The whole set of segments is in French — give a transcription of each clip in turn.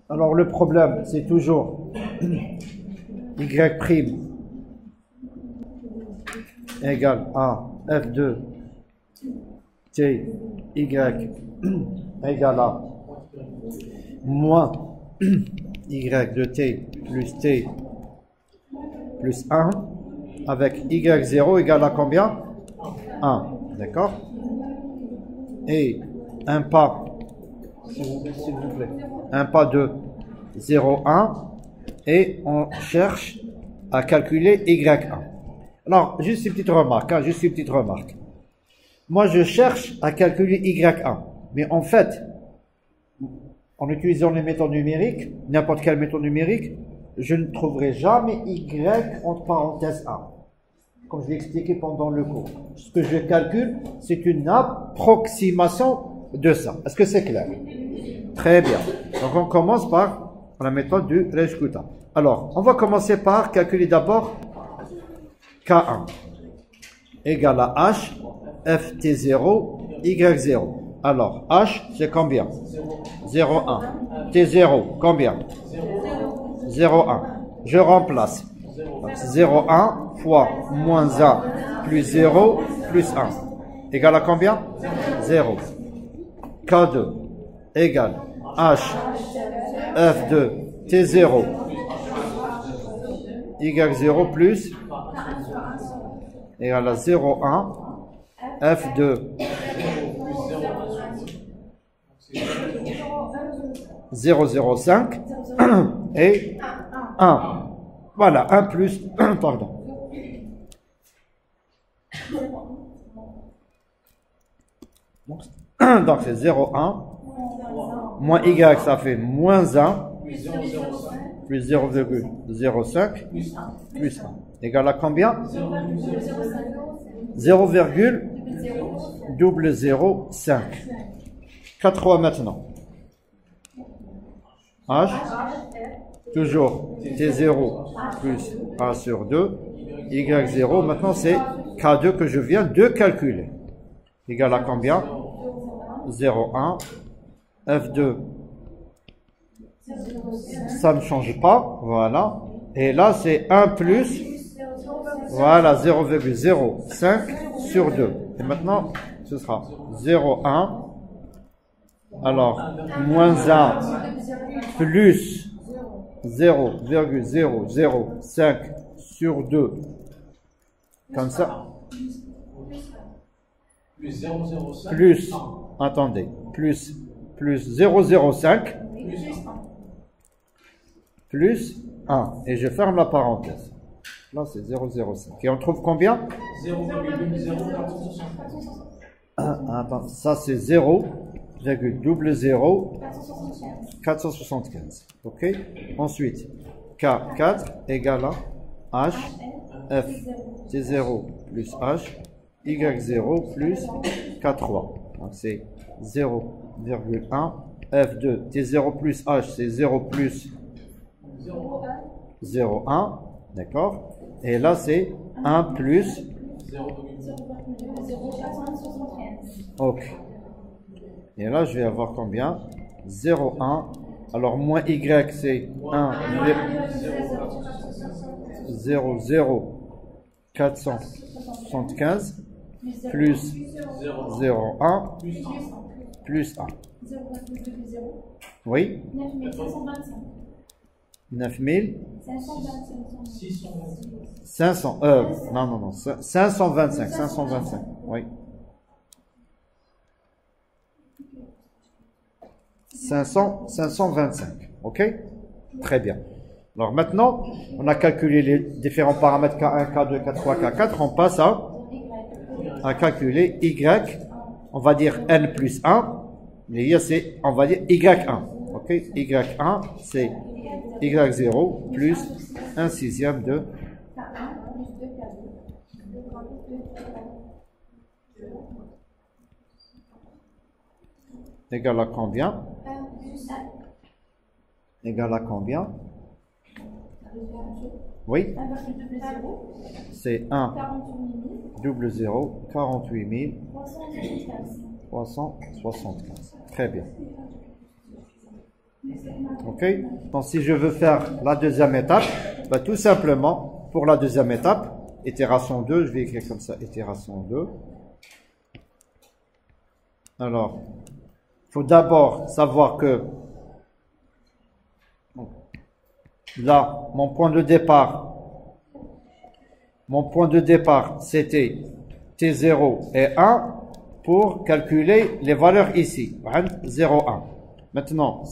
Alors le problème, c'est toujours y' égale à f2 t y égale à moins y de t plus 1 avec y0 égale à combien? 1, d'accord? Et un pas, s'il vous plaît, un pas de 0, 1, et on cherche à calculer y1. Alors, juste une petite remarque, juste une petite remarque. Moi, je cherche à calculer y1, mais en fait, en utilisant les méthodes numériques, n'importe quelle méthode numérique, je ne trouverai jamais y entre parenthèses 1. Comme je l'ai expliqué pendant le cours. Ce que je calcule, c'est une approximation de ça. Est-ce que c'est clair? Très bien. Donc on commence par la méthode du Rejkuta. Alors, on va commencer par calculer d'abord K1 égale à H, FT0, Y0. Alors, H, c'est combien? 0, 1. T0, combien? 0, 1. Je remplace. 0, 1 fois moins 1 plus 0 plus 1. Égale à combien? 0. K2 égale H, F2, T0, Y0 plus égale à 0, 1, F2, 0,05 et 1. Voilà, 1 plus, pardon. Donc c'est 0,1 moins y, ça fait moins 1 plus 0,05 plus 1 égale à combien? 0,005. 80 maintenant. H, toujours T0 plus A sur 2, Y0, maintenant c'est K2 que je viens de calculer. Égal à combien? 0,1, F2, ça ne change pas, voilà. Et là c'est 1 plus, voilà, 0,05 sur 2. Et maintenant, ce sera 0,1, alors, moins 1 plus 0,005 sur 2, comme ça, plus, attendez, plus 0,05 plus 1, et je ferme la parenthèse. Là, c'est 0,05. Et on trouve combien? 0,0475. Attends, ça c'est 0,00 475. Ok? Ensuite, K4 égale à H, F, T0 plus H, Y0 plus K3. Donc c'est 0,1, F2, T0 plus H, c'est 0 plus 0,1. D'accord? Et là, c'est 1 plus 0,0475. Ok. Et là, je vais avoir combien? 0,1. Alors, moins Y, c'est 1, 0,0475 plus 0,1 plus 1. Oui? 9500. Non, 525, oui. 525, ok? Très bien. Alors maintenant, on a calculé les différents paramètres K1, K2, K3, K4, on passe à calculer Y, on va dire N plus 1, mais c'est, on va dire Y1, ok? Y1, c'est Y0 plus 1 sixième de égal à combien? Égal à combien? Oui? C'est 1 double 0, 48 000 375. Très bien. Ok. Donc si je veux faire la deuxième étape, bah, tout simplement, pour la deuxième étape, itération 2, je vais écrire comme ça, itération 2. Alors, il faut d'abord savoir que là, mon point de départ, c'était T0 et 1 pour calculer les valeurs ici. 0, 1. Maintenant,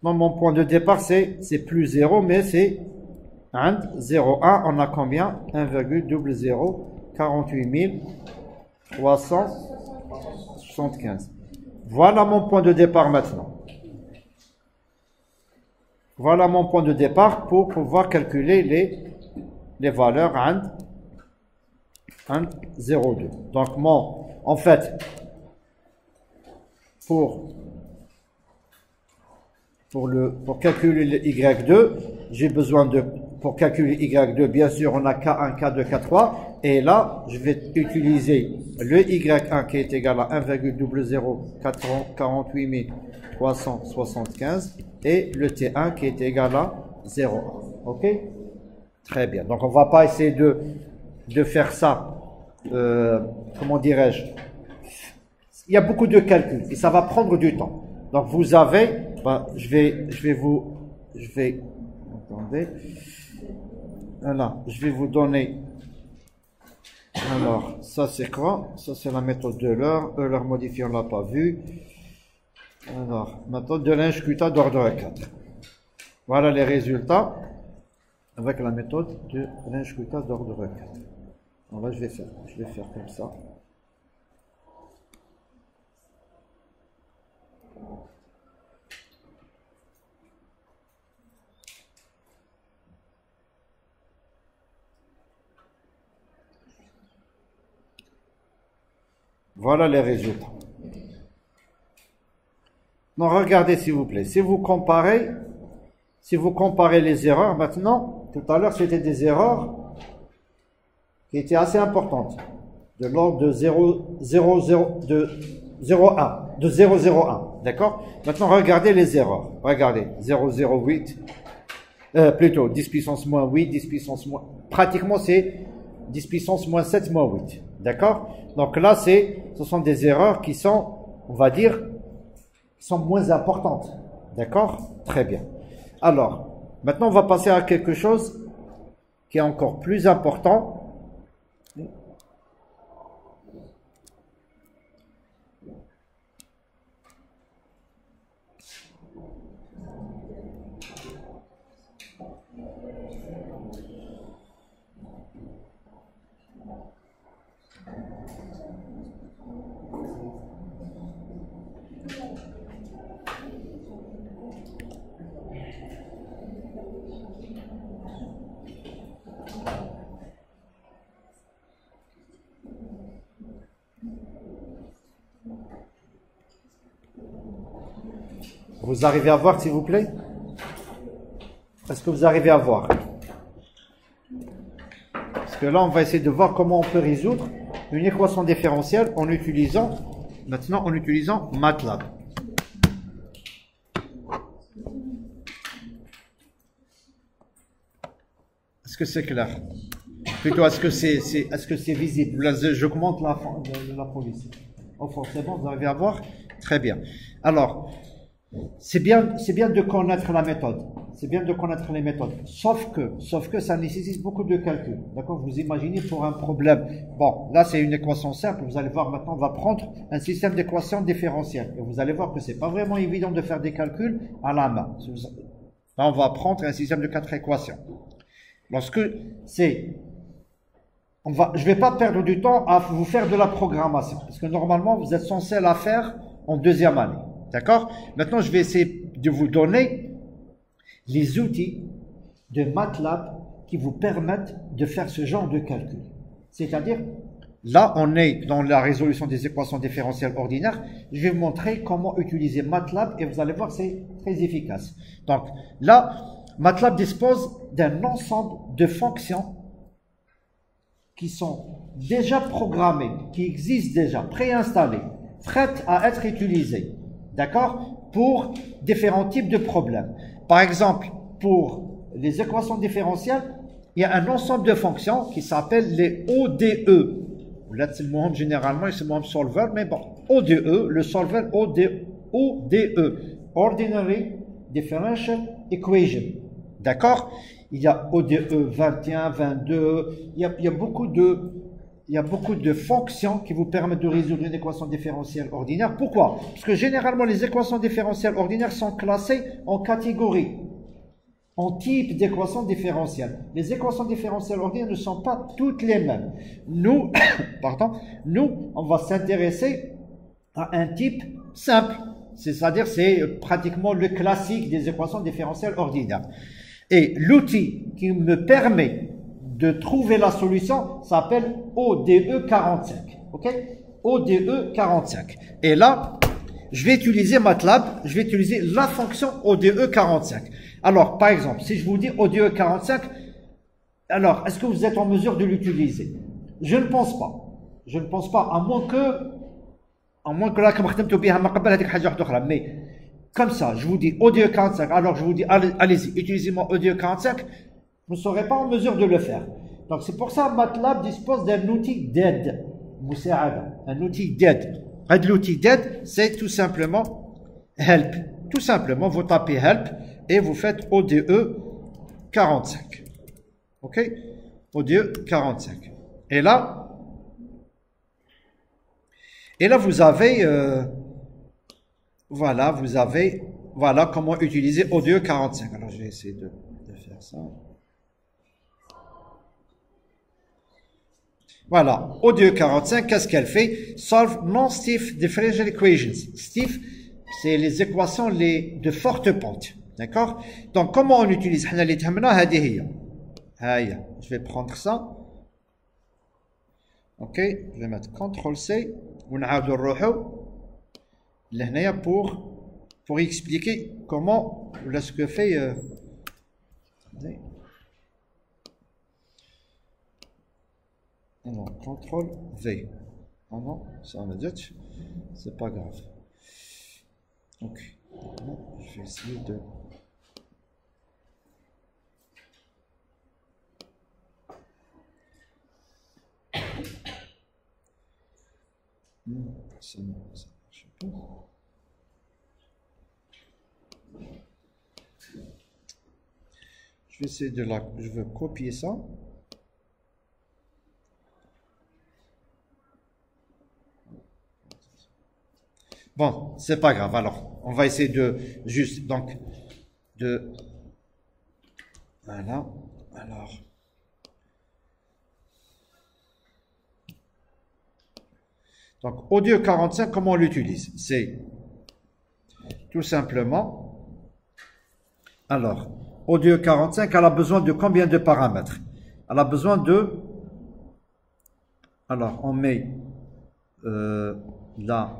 mon point de départ, c'est plus 0, mais c'est 0, 1. On a combien? 1,0048 375. Voilà mon point de départ maintenant. Voilà mon point de départ pour pouvoir calculer les valeurs 0,2. Donc, en fait, pour calculer le Y2, j'ai besoin pour calculer Y2, bien sûr, on a K1, K2, K3, et là, je vais utiliser le Y1 qui est égal à 1,0048 375 et le T1 qui est égal à 0,1. Ok? Très bien. Donc, on ne va pas essayer de faire ça, comment dirais-je? Il y a beaucoup de calculs et ça va prendre du temps. Donc, vous avez, attendez. Voilà, je vais vous donner. Alors, ça c'est quoi? Ça c'est la méthode de Euler modifié, on ne l'a pas vu. Alors, méthode de l'inscuta d'ordre 4. Voilà les résultats avec la méthode de l'inscuta d'ordre 4. Alors là, je vais faire comme ça. Voilà les résultats. Non, regardez s'il vous plaît. Si vous comparez les erreurs, maintenant, tout à l'heure c'était des erreurs qui étaient assez importantes, de l'ordre de 0,01. D'accord? Maintenant, regardez les erreurs. Regardez, 0,08, plutôt 10 puissance moins 8, 10 puissance moins... Pratiquement, c'est 10 puissance moins 7 moins 8. D'accord? Donc là, ce sont des erreurs qui sont, on va dire, sont moins importantes. D'accord? Très bien. Alors, maintenant, on va passer à quelque chose qui est encore plus important. Vous arrivez à voir, s'il vous plaît? Est-ce que vous arrivez à voir? Parce que là, on va essayer de voir comment on peut résoudre une équation différentielle en utilisant MATLAB. Est-ce que c'est clair? Plutôt, est-ce que c'est visible? Là, je commente la police. Oh, forcément, vous arrivez à voir? Très bien. Alors, c'est bien de connaître la méthode. C'est bien de connaître les méthodes. Sauf que ça nécessite beaucoup de calculs. D'accord? Vous imaginez pour un problème. Bon, là, c'est une équation simple. Vous allez voir maintenant, on va prendre un système d'équations différentielles. Et vous allez voir que c'est pas vraiment évident de faire des calculs à la main. Là, on va prendre un système de 4 équations. Je vais pas perdre du temps à vous faire de la programmation. Parce que normalement, vous êtes censé la faire en deuxième année. D'accord? Maintenant, je vais essayer de vous donner les outils de MATLAB qui vous permettent de faire ce genre de calcul. C'est-à-dire, là, on est dans la résolution des équations différentielles ordinaires. Je vais vous montrer comment utiliser MATLAB et vous allez voir que c'est très efficace. Donc, là, MATLAB dispose d'un ensemble de fonctions qui sont déjà programmées, qui existent déjà, préinstallées, prêtes à être utilisées, d'accord, pour différents types de problèmes. Par exemple, pour les équations différentielles, il y a un ensemble de fonctions qui s'appellent les ODE. Là, c'est le mot généralement, c'est le mot solver, mais bon, ODE, le solver ODE, Ordinary Differential Equation. D'accord? Il y a ODE 21, 22, il y a beaucoup de fonctions qui vous permettent de résoudre une équation différentielle ordinaire. Pourquoi? Parce que généralement, les équations différentielles ordinaires sont classées en catégories, en type d'équations différentielles. Les équations différentielles ordinaires ne sont pas toutes les mêmes. Nous, on va s'intéresser à un type simple. C'est-à-dire, c'est pratiquement le classique des équations différentielles ordinaires. Et l'outil qui me permet de trouver la solution s'appelle ODE 45. Ok? ODE 45. Et là, je vais utiliser MATLAB, je vais utiliser la fonction ODE 45. Alors, par exemple, si je vous dis ODE 45, alors, est-ce que vous êtes en mesure de l'utiliser? Je ne pense pas. Je ne pense pas, à moins que là, comme mais comme ça, je vous dis ODE 45, alors je vous dis, allez-y, utilisez-moi ODE 45, vous ne serez pas en mesure de le faire. Donc c'est pour ça que MATLAB dispose d'un outil d'aide, un outil d'aide. L'outil d'aide, c'est tout simplement help. Tout simplement, vous tapez help et vous faites ODE 45. Ok? ODE 45. Et là, vous avez, voilà comment utiliser ODE 45. Alors, je vais essayer de faire ça. Voilà, ODE 45, qu'est-ce qu'elle fait? Solve non-stiff differential equations. Stiff, c'est les équations de forte pente. D'accord? Donc, comment on utilise? Je vais prendre ça. Ok, je vais mettre CTRL-C. Pour expliquer comment, ce que fait... non, CTRL-V. Oh non, ça me dit, c'est pas grave. Ok, je vais essayer de... Ça marche pas. Je vais essayer de la... Je veux copier ça. Bon, c'est pas grave. Alors, on va essayer de juste, donc, voilà. Alors. Donc, ODE 45, comment on l'utilise? C'est tout simplement, alors, ODE 45, elle a besoin de combien de paramètres? Elle a besoin de, alors, on met là,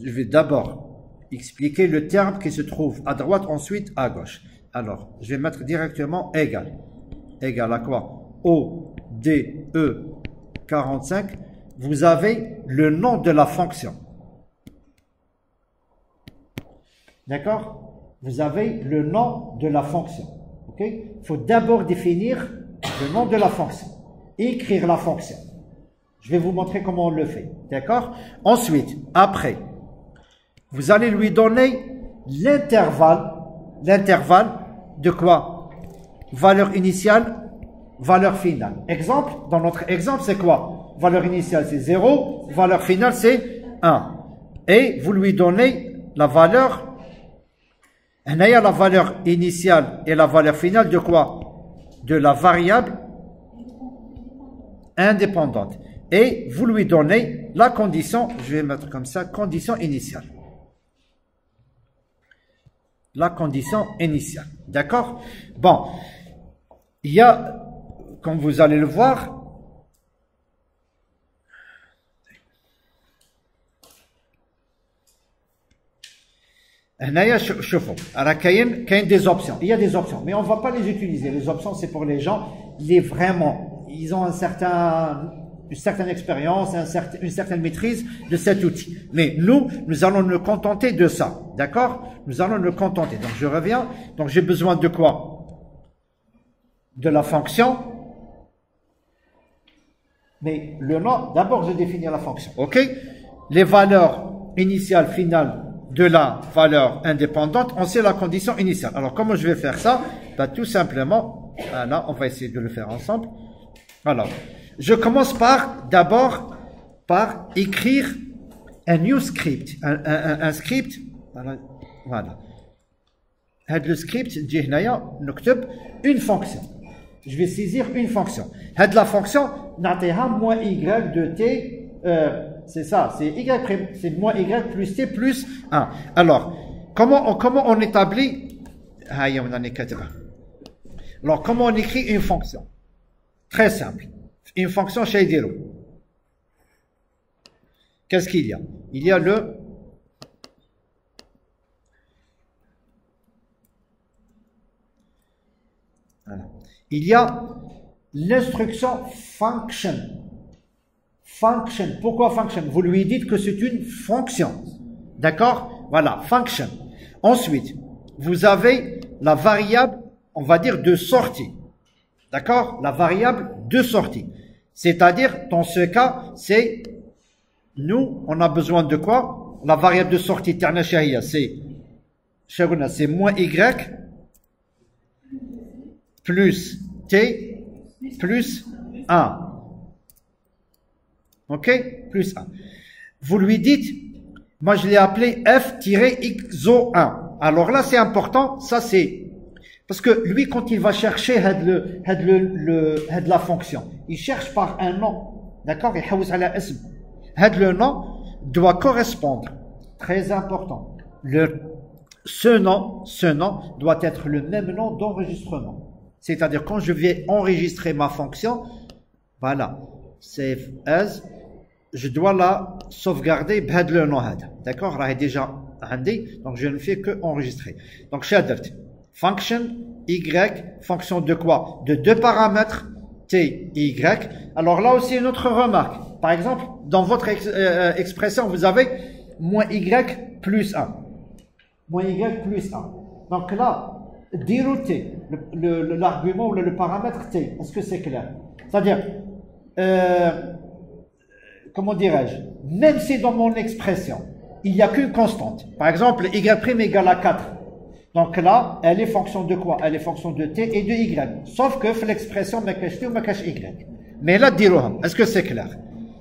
je vais d'abord expliquer le terme qui se trouve à droite, ensuite à gauche. Alors, je vais mettre directement égal. Égal à quoi? ODE 45, vous avez le nom de la fonction. D'accord? Vous avez le nom de la fonction. Ok? Il faut d'abord définir le nom de la fonction. Écrire la fonction. Je vais vous montrer comment on le fait. D'accord? Ensuite, après, vous allez lui donner l'intervalle. L'intervalle de quoi? Valeur initiale, valeur finale. Exemple, dans notre exemple, c'est quoi? Valeur initiale, c'est 0. Valeur finale, c'est 1. Et vous lui donnez la valeur. Il y a la valeur initiale et la valeur finale de quoi? De la variable indépendante. Et vous lui donnez la condition, je vais mettre comme ça, condition initiale. La condition initiale. D'accord? Bon. Il y a, comme vous allez le voir, هنايا شوفوا راه كاين des options. Il y a des options, mais on va pas les utiliser. Les options, c'est pour les gens, ils ont une certaine expérience, une certaine maîtrise de cet outil. Mais nous allons nous contenter de ça. D'accord? Nous allons nous contenter. Donc, je reviens. Donc, j'ai besoin de quoi? De la fonction. Mais le nom, d'abord, je définis la fonction. OK? Les valeurs initiales, finales de la valeur indépendante, on sait la condition initiale. Alors, comment je vais faire ça? Ben, tout simplement, là, on va essayer de le faire ensemble. Alors, je commence d'abord par écrire un new script, un script. Voilà. Le script, une fonction. Je vais saisir une fonction. La fonction, moins y de t, c'est ça, c'est y, c'est moins y plus t plus 1. Alors, comment on établit? Alors, comment on écrit une fonction? Très simple. Une fonction chez Dero. Qu'est-ce qu'il y a? Il y a le voilà. Il y a l'instruction function. Function. Pourquoi function? Vous lui dites que c'est une fonction. D'accord? Voilà, function. Ensuite, vous avez la variable, on va dire, de sortie. D'accord? La variable de sortie. C'est-à-dire, dans ce cas, c'est, nous, on a besoin de quoi? La variable de sortie, c'est moins y plus t plus 1. OK? Plus 1. Vous lui dites, moi je l'ai appelé f-xo1. Alors là, c'est important, ça c'est, parce que lui, quand il va chercher la fonction, il cherche par un nom. D'accord? Le nom doit correspondre. Très important. Ce nom doit être le même nom d'enregistrement. C'est-à-dire, quand je vais enregistrer ma fonction, voilà, save as, je dois la sauvegarder le nom. D'accord? Là, déjà handy, donc je ne fais que enregistrer. Donc, shadert, function y, fonction de quoi? De deux paramètres, t, y. Alors là aussi, une autre remarque. Par exemple, dans votre expression, vous avez moins y plus 1. Moins y plus 1. Donc là, dire t, l'argument ou le paramètre t, est-ce que c'est clair? C'est-à-dire, comment dirais-je, même si dans mon expression, il n'y a qu'une constante, par exemple, y' égale à 4, donc là, elle est fonction de quoi? Elle est fonction de t et de y, sauf que l'expression me cache t ou me cache y. Mais là, dire, est-ce que c'est clair?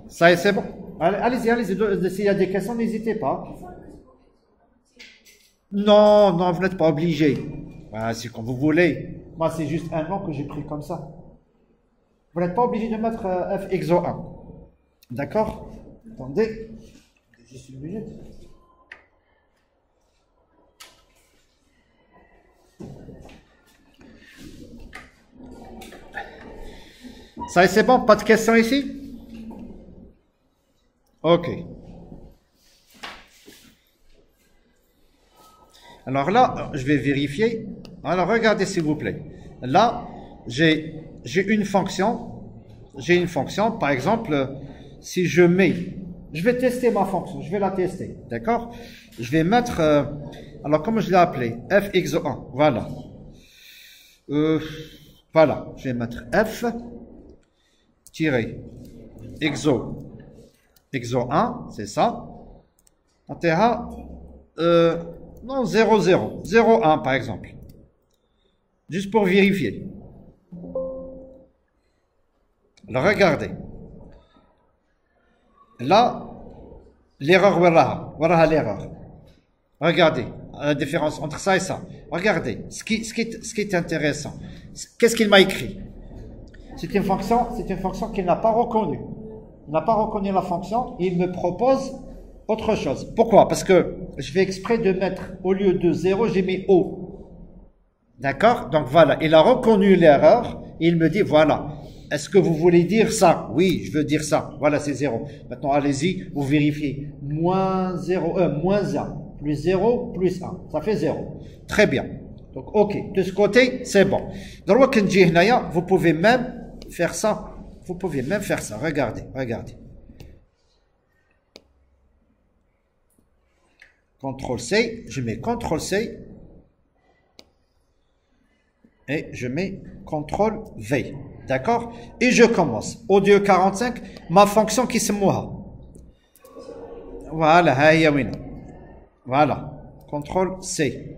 Ça, c'est bon. Allez-y, s'il y a des questions, n'hésitez pas. Non, vous n'êtes pas obligé. Voilà, c'est comme vous voulez. Moi, c'est juste un nom que j'ai pris comme ça. Vous n'êtes pas obligé de mettre f-xo1. D'accord? Attendez. Juste une minute. Ça, c'est bon? Pas de questions ici? Ok. Alors là, je vais vérifier. Alors, regardez s'il vous plaît. Là, j'ai une fonction. J'ai une fonction. Par exemple, si je vais tester ma fonction. Je vais la tester. D'accord? Je vais mettre, alors comment je l'ai appelé? f-xo1. Voilà. Voilà. Je vais mettre f exo1, c'est ça. Non, 0, 0. 0, 1, par exemple. Juste pour vérifier. Alors, regardez. Là, l'erreur, voilà l'erreur. Regardez la différence entre ça et ça. Regardez, ce qui est intéressant. Qu'est-ce qu'il m'a écrit? C'est une fonction qu'il n'a pas reconnue. Il n'a pas reconnu la fonction et il me propose autre chose. Pourquoi? Parce que je fais exprès de mettre, au lieu de 0, j'ai mis O. D'accord? Donc voilà, il a reconnu l'erreur et il me dit, voilà, est-ce que vous voulez dire ça? Oui, je veux dire ça. Voilà, c'est 0. Maintenant, allez-y, vous vérifiez. Moins 0, moins 1. plus 0, plus 1. Ça fait 0. Très bien. Donc, ok. De ce côté, c'est bon. Dans le cas vous pouvez même faire ça. Vous pouvez même faire ça. Regardez, regardez. CTRL-C, je mets CTRL-C et je mets CTRL-V. D'accord? Et je commence. Au lieu 45, ma fonction qui se mouha. Voilà, voilà. CTRL-C.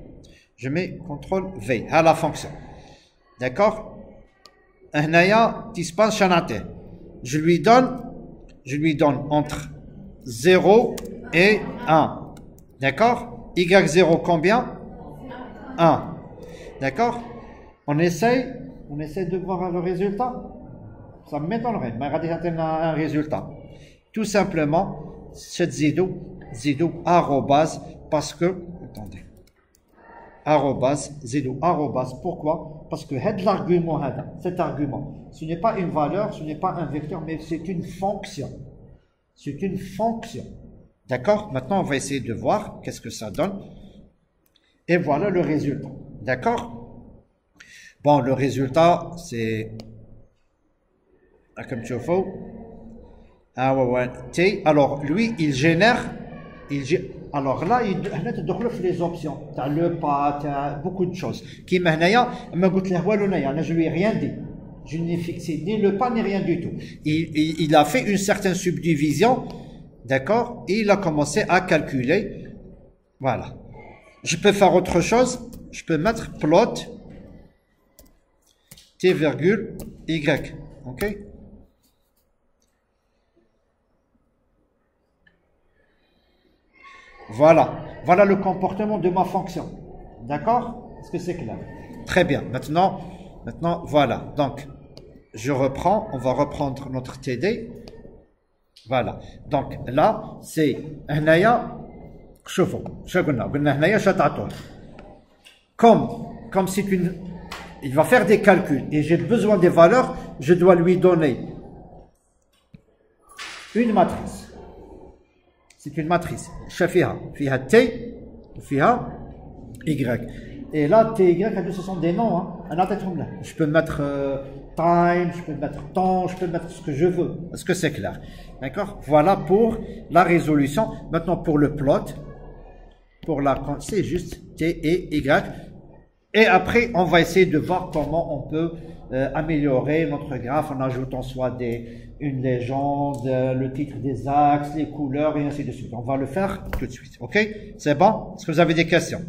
Je mets CTRL-V à la fonction. D'accord? Je lui donne entre 0 et 1. D'accord? Y0 combien? 1. D'accord? On essaye de voir le résultat. Ça m'étonnerait, mais regardez un résultat. Tout simplement, c'est zidou arrobase, parce que, attendez, arrobase, zidou arrobase, pourquoi? Parce que cet argument, ce n'est pas une valeur, ce n'est pas un vecteur, mais c'est une fonction. C'est une fonction. D'accord? Maintenant, on va essayer de voir qu'est-ce que ça donne. Et voilà le résultat. D'accord? Bon, le résultat, c'est... Comme tu vois. Alors, lui, il génère... Alors là, il développe les options. Tu as le pas, tu as beaucoup de choses. Qui je lui ai rien dit. Je n'ai fixé ni le pas, ni rien du tout. Il a fait une certaine subdivision. D'accord? Et il a commencé à calculer. Voilà. Je peux faire autre chose. Je peux mettre plot t virgule y. Ok? Voilà. Voilà le comportement de ma fonction. D'accord? Est-ce que c'est clair? Très bien. Maintenant, voilà. Donc, je reprends. On va reprendre notre TD. Voilà. Donc, là, c'est comme c'est une... Il va faire des calculs et j'ai besoin des valeurs, je dois lui donner une matrice. C'est une matrice. Fiha T, fiha Y. Et là, T, Y, ce sont des noms. Hein. Je peux mettre time, je peux mettre temps, je peux mettre ce que je veux. Est-ce que c'est clair? D'accord? Voilà pour la résolution. Maintenant, pour le plot, c'est juste T et Y. Et après, on va essayer de voir comment on peut améliorer notre graphe en ajoutant soit une légende, le titre des axes, les couleurs et ainsi de suite. On va le faire tout de suite. Ok? C'est bon? Est-ce que vous avez des questions?